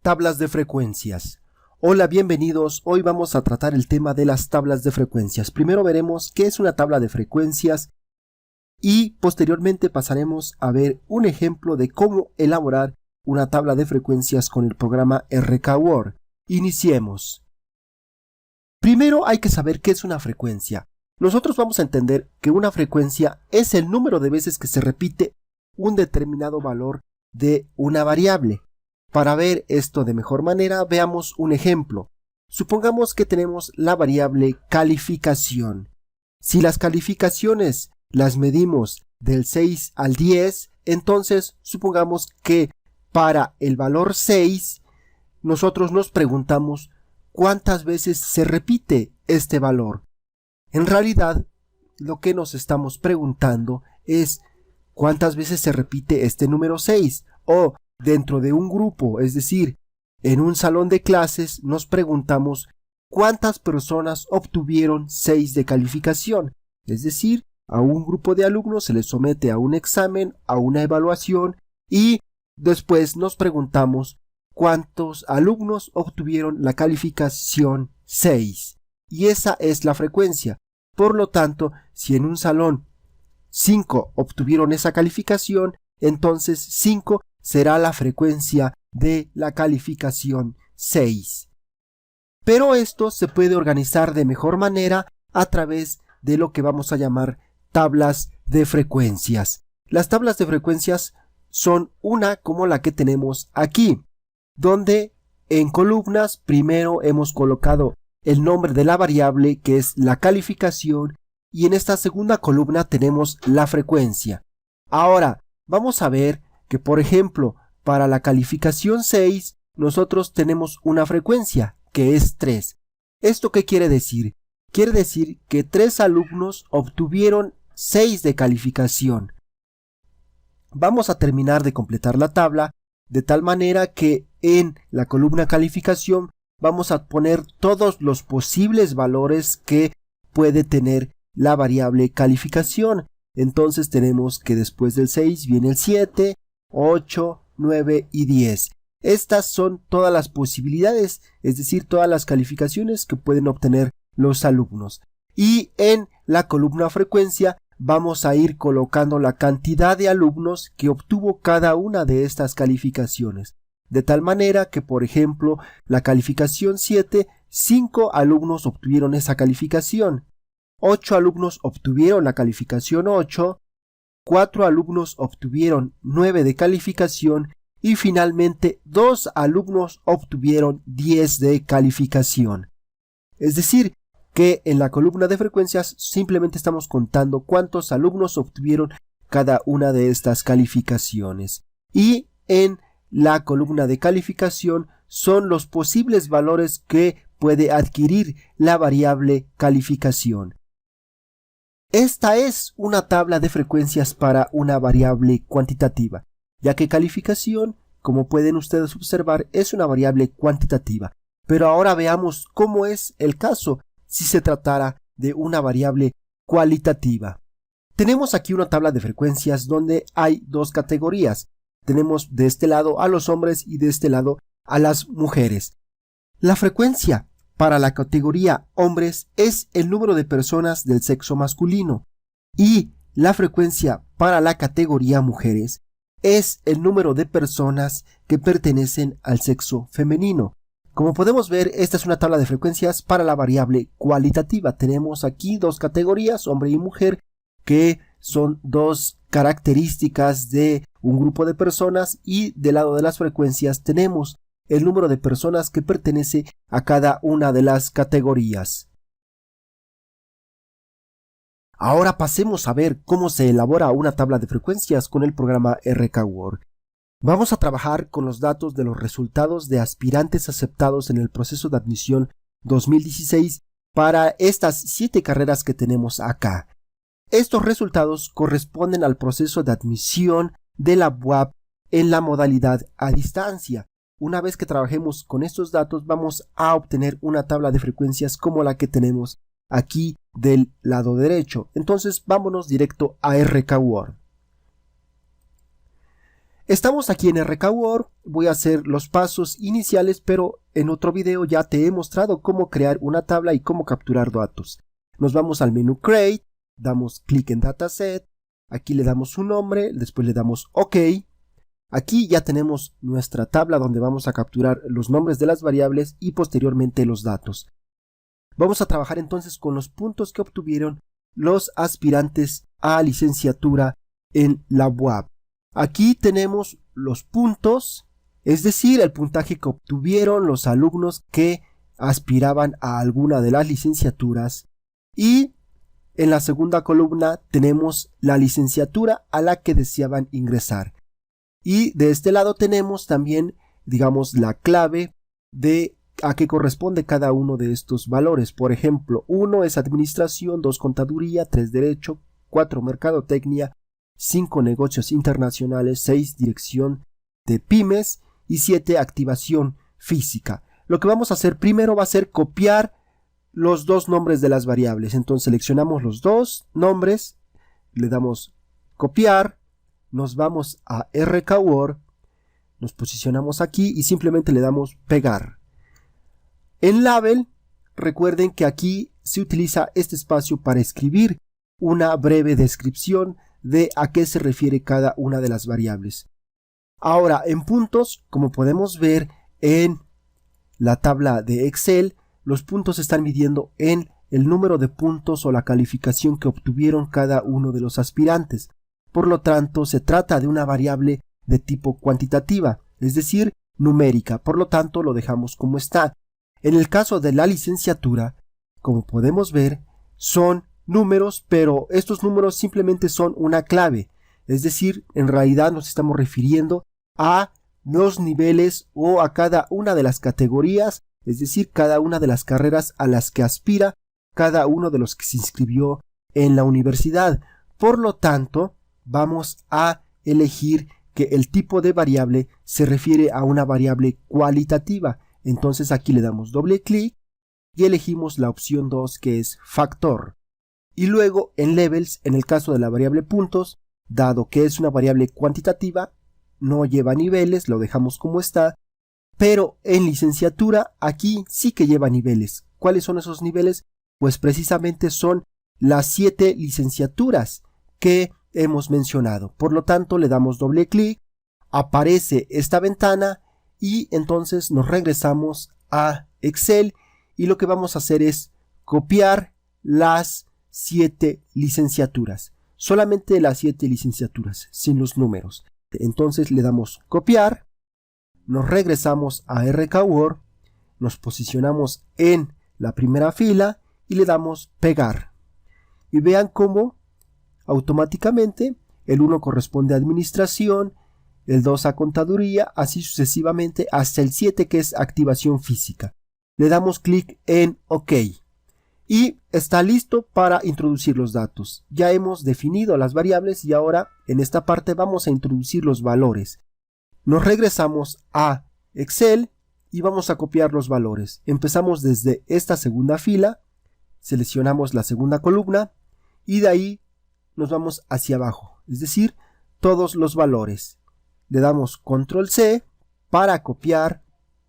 Tablas de frecuencias. Hola, bienvenidos. Hoy vamos a tratar el tema de las tablas de frecuencias. Primero veremos qué es una tabla de frecuencias y posteriormente pasaremos a ver un ejemplo de cómo elaborar una tabla de frecuencias con el programa RK Word. Iniciemos. Primero hay que saber qué es una frecuencia. Nosotros vamos a entender que una frecuencia es el número de veces que se repite un determinado valor de una variable. Para ver esto de mejor manera, veamos un ejemplo. Supongamos que tenemos la variable calificación. Si las calificaciones las medimos del 6 al 10, entonces supongamos que para el valor 6, nosotros nos preguntamos cuántas veces se repite este valor. En realidad, lo que nos estamos preguntando es cuántas veces se repite este número 6 o dentro de un grupo, es decir, en un salón de clases nos preguntamos cuántas personas obtuvieron 6 de calificación, es decir, a un grupo de alumnos se les somete a un examen, a una evaluación y después nos preguntamos cuántos alumnos obtuvieron la calificación 6 y esa es la frecuencia. Por lo tanto, si en un salón 5 obtuvieron esa calificación, entonces 5 será la frecuencia de la calificación 6. Pero esto se puede organizar de mejor manera a través de lo que vamos a llamar tablas de frecuencias. Las tablas de frecuencias son una como la que tenemos aquí, donde en columnas primero hemos colocado el nombre de la variable que es la calificación y en esta segunda columna tenemos la frecuencia. Ahora vamos a ver que, por ejemplo, para la calificación 6, nosotros tenemos una frecuencia, que es 3. ¿Esto qué quiere decir? Quiere decir que 3 alumnos obtuvieron 6 de calificación. Vamos a terminar de completar la tabla, de tal manera que en la columna calificación vamos a poner todos los posibles valores que puede tener la variable calificación. Entonces tenemos que después del 6 viene el 7, 8, 9 y 10. Estas son todas las posibilidades, es decir, todas las calificaciones que pueden obtener los alumnos. Y en la columna frecuencia vamos a ir colocando la cantidad de alumnos que obtuvo cada una de estas calificaciones. De tal manera que, por ejemplo, la calificación 7, 5 alumnos obtuvieron esa calificación. 8 alumnos obtuvieron la calificación 8, 4 alumnos obtuvieron 9 de calificación y finalmente 2 alumnos obtuvieron 10 de calificación. Es decir, que en la columna de frecuencias simplemente estamos contando cuántos alumnos obtuvieron cada una de estas calificaciones. Y en la columna de calificación son los posibles valores que puede adquirir la variable calificación. Esta es una tabla de frecuencias para una variable cuantitativa, ya que calificación, como pueden ustedes observar, es una variable cuantitativa. Pero ahora veamos cómo es el caso si se tratara de una variable cualitativa. Tenemos aquí una tabla de frecuencias donde hay dos categorías. Tenemos de este lado a los hombres y de este lado a las mujeres. La frecuencia para la categoría hombres es el número de personas del sexo masculino y la frecuencia para la categoría mujeres es el número de personas que pertenecen al sexo femenino. Como podemos ver, esta es una tabla de frecuencias para la variable cualitativa. Tenemos aquí dos categorías, hombre y mujer, que son dos características de un grupo de personas y del lado de las frecuencias tenemos el número de personas que pertenece a cada una de las categorías. Ahora pasemos a ver cómo se elabora una tabla de frecuencias con el programa RK Word. Vamos a trabajar con los datos de los resultados de aspirantes aceptados en el proceso de admisión 2016 para estas 7 carreras que tenemos acá. Estos resultados corresponden al proceso de admisión de la UAP en la modalidad a distancia. Una vez que trabajemos con estos datos, vamos a obtener una tabla de frecuencias como la que tenemos aquí del lado derecho. Entonces vámonos directo a RK Word. Estamos aquí en RKWord, voy a hacer los pasos iniciales, pero en otro video ya te he mostrado cómo crear una tabla y cómo capturar datos. Nos vamos al menú Create, damos clic en Dataset, aquí le damos un nombre, después le damos OK. Aquí ya tenemos nuestra tabla donde vamos a capturar los nombres de las variables y posteriormente los datos. Vamos a trabajar entonces con los puntos que obtuvieron los aspirantes a licenciatura en la UAB. Aquí tenemos los puntos, es decir, el puntaje que obtuvieron los alumnos que aspiraban a alguna de las licenciaturas, y en la segunda columna tenemos la licenciatura a la que deseaban ingresar. Y de este lado tenemos también, digamos, la clave de a qué corresponde cada uno de estos valores. Por ejemplo, 1 es administración, 2 contaduría, 3 derecho, 4 mercadotecnia, 5 negocios internacionales, 6 dirección de pymes y 7 activación física. Lo que vamos a hacer primero va a ser copiar los dos nombres de las variables. Entonces seleccionamos los dos nombres, le damos copiar, nos vamos a RKWord, nos posicionamos aquí y simplemente le damos pegar. En Label, recuerden que aquí se utiliza este espacio para escribir una breve descripción de a qué se refiere cada una de las variables. Ahora, en puntos, como podemos ver en la tabla de Excel, los puntos se están midiendo en el número de puntos o la calificación que obtuvieron cada uno de los aspirantes. Por lo tanto, se trata de una variable de tipo cuantitativa, es decir, numérica. Por lo tanto, lo dejamos como está. En el caso de la licenciatura, como podemos ver, son números, pero estos números simplemente son una clave. Es decir, en realidad nos estamos refiriendo a los niveles o a cada una de las categorías, es decir, cada una de las carreras a las que aspira cada uno de los que se inscribió en la universidad. Por lo tanto, vamos a elegir que el tipo de variable se refiere a una variable cualitativa. Entonces aquí le damos doble clic y elegimos la opción 2, que es factor. Y luego en Levels, en el caso de la variable puntos, dado que es una variable cuantitativa, no lleva niveles, lo dejamos como está, pero en licenciatura aquí sí que lleva niveles. ¿Cuáles son esos niveles? Pues precisamente son las 7 licenciaturas que hemos mencionado. Por lo tanto, le damos doble clic, aparece esta ventana y entonces nos regresamos a Excel y lo que vamos a hacer es copiar las 7 licenciaturas. Solamente las 7 licenciaturas, sin los números. Entonces le damos copiar, nos regresamos a RKWord, nos posicionamos en la primera fila y le damos pegar. Y vean cómo automáticamente el 1 corresponde a administración, el 2 a contaduría, así sucesivamente hasta el 7, que es activación física. Le damos clic en OK y está listo para introducir los datos. Ya hemos definido las variables y ahora en esta parte vamos a introducir los valores. Nos regresamos a Excel y vamos a copiar los valores. Empezamos desde esta segunda fila, seleccionamos la segunda columna y de ahí nos vamos hacia abajo, es decir, todos los valores. Le damos control C para copiar,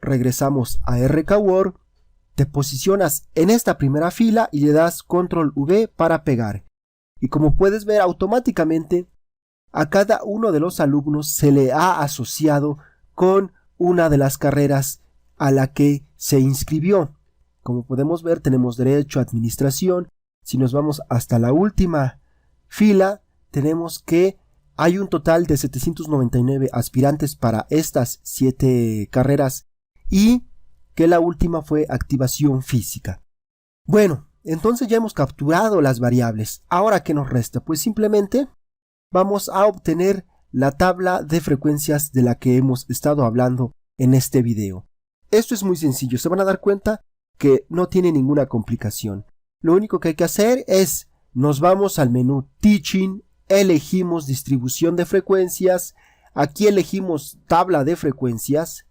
regresamos a RKWord, te posicionas en esta primera fila y le das control V para pegar. Y como puedes ver, automáticamente a cada uno de los alumnos se le ha asociado con una de las carreras a la que se inscribió. Como podemos ver, tenemos derecho, administración. Si nos vamos hasta la última fila, tenemos que hay un total de 799 aspirantes para estas 7 carreras y que la última fue activación física. Bueno, entonces ya hemos capturado las variables. Ahora, ¿qué nos resta? Pues simplemente vamos a obtener la tabla de frecuencias de la que hemos estado hablando en este video. Esto es muy sencillo, se van a dar cuenta que no tiene ninguna complicación. Lo único que hay que hacer es, nos vamos al menú Teaching, elegimos distribución de frecuencias, aquí elegimos tabla de frecuencias,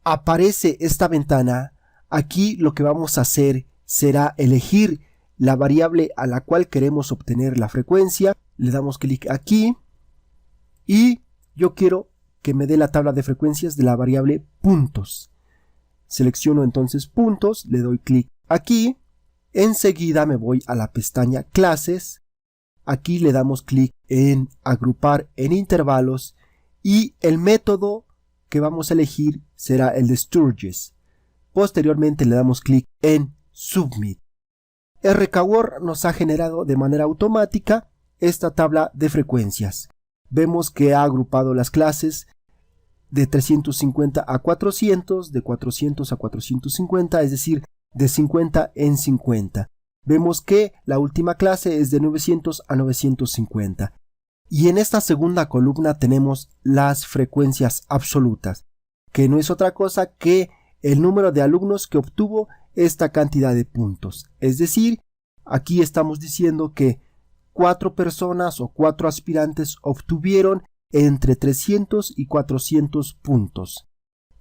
aparece esta ventana, aquí lo que vamos a hacer será elegir la variable a la cual queremos obtener la frecuencia, le damos clic aquí y yo quiero que me dé la tabla de frecuencias de la variable puntos. Selecciono entonces puntos, le doy clic aquí, enseguida me voy a la pestaña clases, aquí le damos clic en agrupar en intervalos y el método que vamos a elegir será el de Sturges. Posteriormente le damos clic en Submit. RKWord nos ha generado de manera automática esta tabla de frecuencias. Vemos que ha agrupado las clases de 350 a 400, de 400 a 450, es decir, de 50 en 50. Vemos que la última clase es de 900 a 950. Y en esta segunda columna tenemos las frecuencias absolutas, que no es otra cosa que el número de alumnos que obtuvo esta cantidad de puntos. Es decir, aquí estamos diciendo que 4 personas o 4 aspirantes obtuvieron entre 300 y 400 puntos.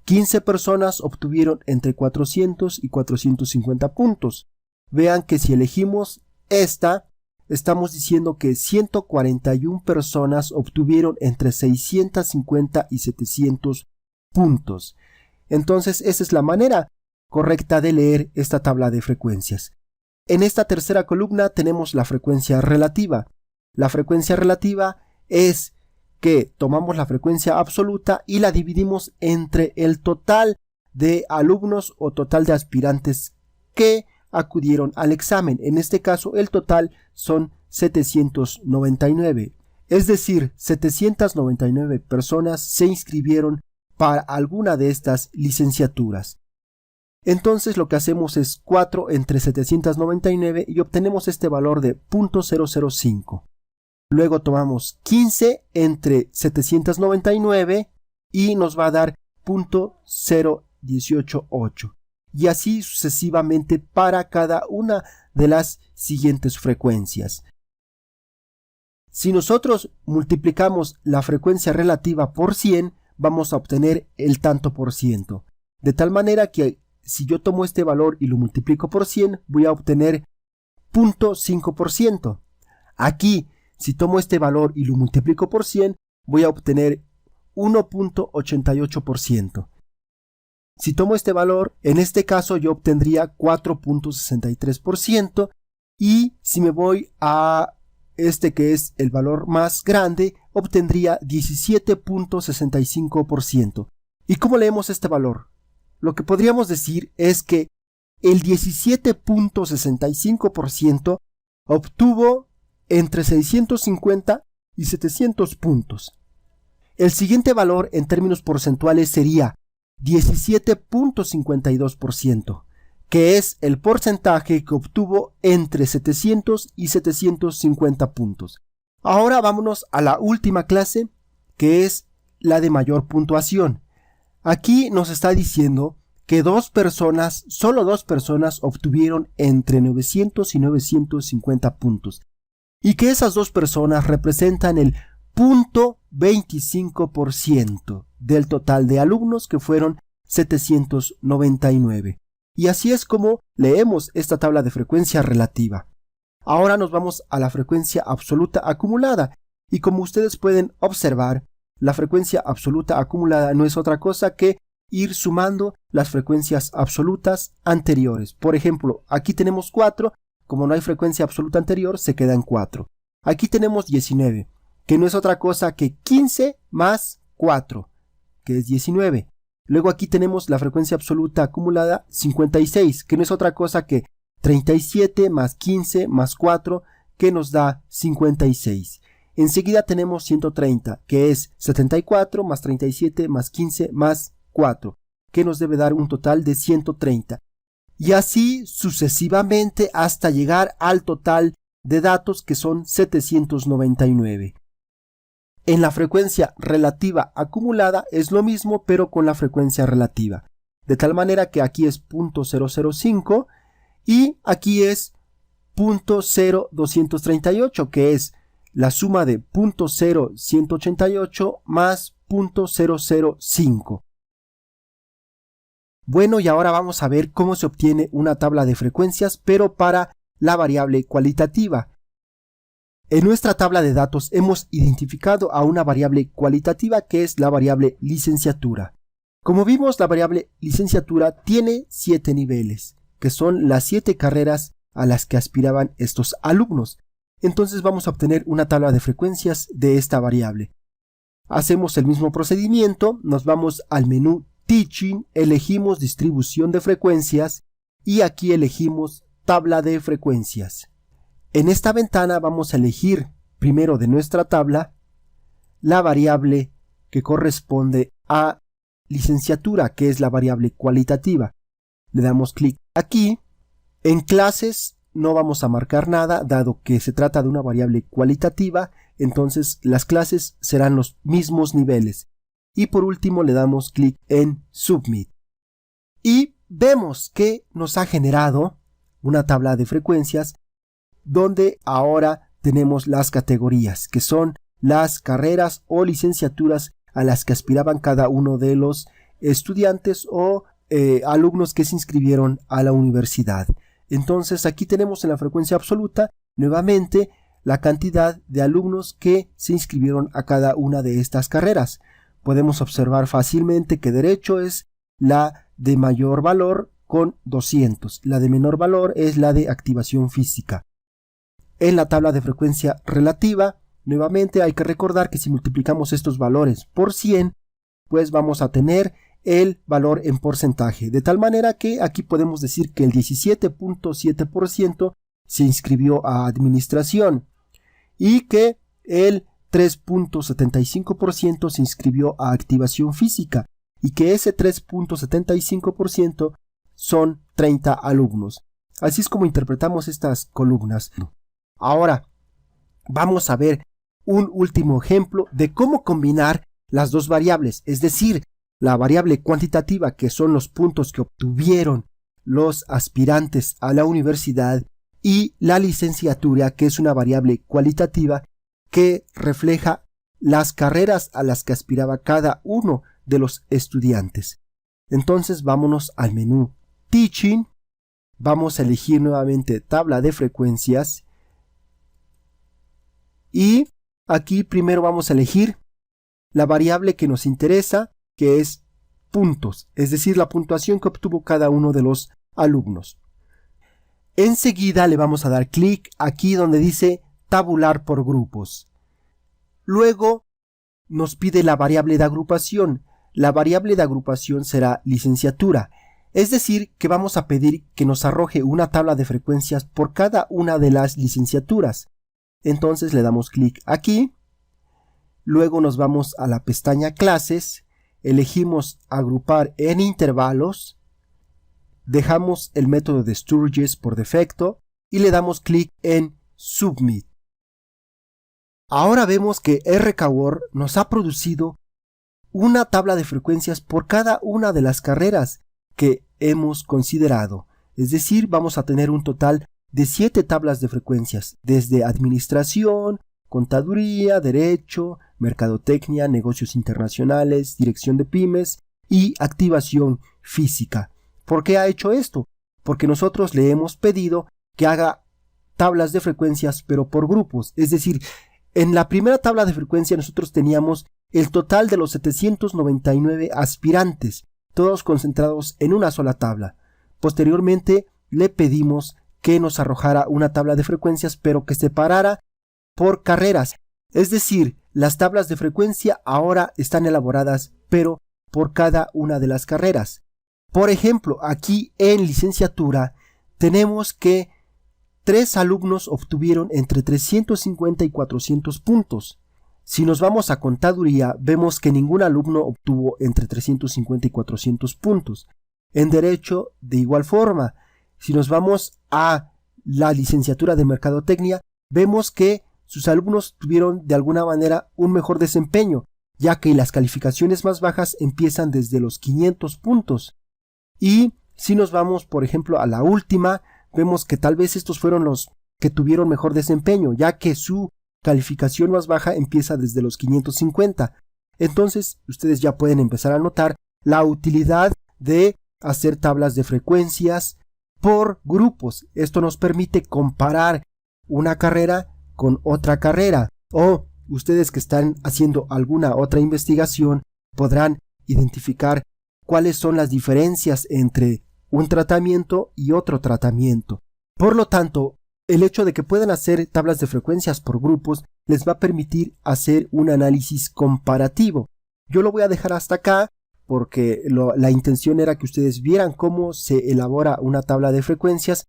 15 personas obtuvieron entre 400 y 450 puntos. Vean que si elegimos esta, estamos diciendo que 141 personas obtuvieron entre 650 y 700 puntos. Entonces, esa es la manera correcta de leer esta tabla de frecuencias. En esta tercera columna tenemos la frecuencia relativa. La frecuencia relativa es que tomamos la frecuencia absoluta y la dividimos entre el total de alumnos o total de aspirantes que acudieron al examen. En este caso, el total son 799. Es decir, 799 personas se inscribieron para alguna de estas licenciaturas. Entonces lo que hacemos es 4 entre 799 y obtenemos este valor de 0.005. Luego tomamos 15 entre 799 y nos va a dar 0.0188. Y así sucesivamente para cada una de las siguientes frecuencias. Si nosotros multiplicamos la frecuencia relativa por 100, vamos a obtener el tanto por ciento. De tal manera que si yo tomo este valor y lo multiplico por 100, voy a obtener 0.5%. Aquí, si tomo este valor y lo multiplico por 100, voy a obtener 1.88%. Si tomo este valor, en este caso yo obtendría 4.63%, y si me voy a este que es el valor más grande, obtendría 17.65%. ¿Y cómo leemos este valor? Lo que podríamos decir es que el 17.65% obtuvo entre 650 y 700 puntos. El siguiente valor en términos porcentuales sería 17.52%, que es el porcentaje que obtuvo entre 700 y 750 puntos. Ahora vámonos a la última clase, que es la de mayor puntuación. Aquí nos está diciendo que solo dos personas obtuvieron entre 900 y 950 puntos, y que esas dos personas representan el 0.25% del total de alumnos, que fueron 799. Y así es como leemos esta tabla de frecuencia relativa. Ahora nos vamos a la frecuencia absoluta acumulada, y como ustedes pueden observar, la frecuencia absoluta acumulada no es otra cosa que ir sumando las frecuencias absolutas anteriores. Por ejemplo, aquí tenemos 4, como no hay frecuencia absoluta anterior, se queda en 4. Aquí tenemos 19, que no es otra cosa que 15 más 4, que es 19. Luego aquí tenemos la frecuencia absoluta acumulada 56, que no es otra cosa que 37 más 15 más 4, que nos da 56. Enseguida tenemos 130, que es 74 más 37 más 15 más 4, que nos debe dar un total de 130. Y así sucesivamente hasta llegar al total de datos, que son 799. En la frecuencia relativa acumulada es lo mismo, pero con la frecuencia relativa. De tal manera que aquí es 0.005 y aquí es 0.0238, que es la suma de 0.0188 más 0.005. Bueno, y ahora vamos a ver cómo se obtiene una tabla de frecuencias, pero para la variable cualitativa. En nuestra tabla de datos hemos identificado a una variable cualitativa que es la variable licenciatura. Como vimos, la variable licenciatura tiene 7 niveles, que son las 7 carreras a las que aspiraban estos alumnos. Entonces vamos a obtener una tabla de frecuencias de esta variable. Hacemos el mismo procedimiento, nos vamos al menú Teaching, elegimos distribución de frecuencias y aquí elegimos tabla de frecuencias. En esta ventana vamos a elegir primero de nuestra tabla la variable que corresponde a licenciatura, que es la variable cualitativa. Le damos clic aquí. En clases no vamos a marcar nada, dado que se trata de una variable cualitativa, entonces las clases serán los mismos niveles. Y por último le damos clic en Submit. Y vemos que nos ha generado una tabla de frecuencias donde ahora tenemos las categorías, que son las carreras o licenciaturas a las que aspiraban cada uno de los estudiantes o alumnos que se inscribieron a la universidad. Entonces aquí tenemos en la frecuencia absoluta nuevamente la cantidad de alumnos que se inscribieron a cada una de estas carreras. Podemos observar fácilmente que derecho es la de mayor valor con 200, la de menor valor es la de activación física. En la tabla de frecuencia relativa, nuevamente hay que recordar que si multiplicamos estos valores por 100, pues vamos a tener el valor en porcentaje, de tal manera que aquí podemos decir que el 17.7% se inscribió a administración y que el 3.75% se inscribió a activación física y que ese 3.75% son 30 alumnos. Así es como interpretamos estas columnas. Ahora vamos a ver un último ejemplo de cómo combinar las dos variables, es decir, la variable cuantitativa, que son los puntos que obtuvieron los aspirantes a la universidad, y la licenciatura, que es una variable cualitativa que refleja las carreras a las que aspiraba cada uno de los estudiantes. Entonces vámonos al menú Teaching, vamos a elegir nuevamente tabla de frecuencias y aquí primero vamos a elegir la variable que nos interesa, que es puntos, es decir, la puntuación que obtuvo cada uno de los alumnos. Enseguida le vamos a dar clic aquí donde dice tabular por grupos. Luego nos pide la variable de agrupación. La variable de agrupación será licenciatura, es decir, que vamos a pedir que nos arroje una tabla de frecuencias por cada una de las licenciaturas. Entonces le damos clic aquí, luego nos vamos a la pestaña clases, elegimos agrupar en intervalos, dejamos el método de Sturges por defecto y le damos clic en Submit. Ahora vemos que RKWord nos ha producido una tabla de frecuencias por cada una de las carreras que hemos considerado. Es decir, vamos a tener un total de 7 tablas de frecuencias, desde administración, contaduría, derecho, mercadotecnia, negocios internacionales, dirección de pymes y activación física. ¿Por qué ha hecho esto? Porque nosotros le hemos pedido que haga tablas de frecuencias pero por grupos. Es decir, en la primera tabla de frecuencia nosotros teníamos el total de los 799 aspirantes, todos concentrados en una sola tabla. Posteriormente le pedimos que nos arrojara una tabla de frecuencias pero que separara por carreras. Es decir, las tablas de frecuencia ahora están elaboradas pero por cada una de las carreras. Por ejemplo, aquí en licenciatura tenemos que 3 alumnos obtuvieron entre 350 y 400 puntos. Si nos vamos a contaduría, vemos que ningún alumno obtuvo entre 350 y 400 puntos. En derecho, de igual forma. Si nos vamos a la licenciatura de mercadotecnia, vemos que sus alumnos tuvieron de alguna manera un mejor desempeño, ya que las calificaciones más bajas empiezan desde los 500 puntos. Y si nos vamos, por ejemplo, a la última, vemos que tal vez estos fueron los que tuvieron mejor desempeño, ya que su calificación más baja empieza desde los 550. Entonces, ustedes ya pueden empezar a notar la utilidad de hacer tablas de frecuencias por grupos. Esto nos permite comparar una carrera con otra carrera, o ustedes que están haciendo alguna otra investigación podrán identificar cuáles son las diferencias entre un tratamiento y otro tratamiento. Por lo tanto, el hecho de que puedan hacer tablas de frecuencias por grupos les va a permitir hacer un análisis comparativo. Yo lo voy a dejar hasta acá porque la intención era que ustedes vieran cómo se elabora una tabla de frecuencias,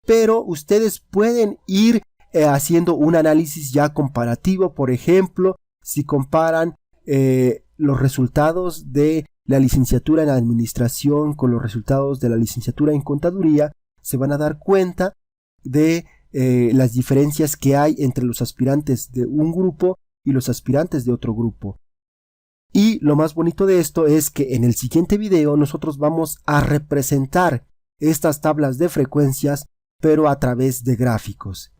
pero ustedes pueden ir haciendo un análisis ya comparativo. Por ejemplo, si comparan los resultados de la licenciatura en administración con los resultados de la licenciatura en contaduría, se van a dar cuenta de las diferencias que hay entre los aspirantes de un grupo y los aspirantes de otro grupo. Y lo más bonito de esto es que en el siguiente video nosotros vamos a representar estas tablas de frecuencias, pero a través de gráficos.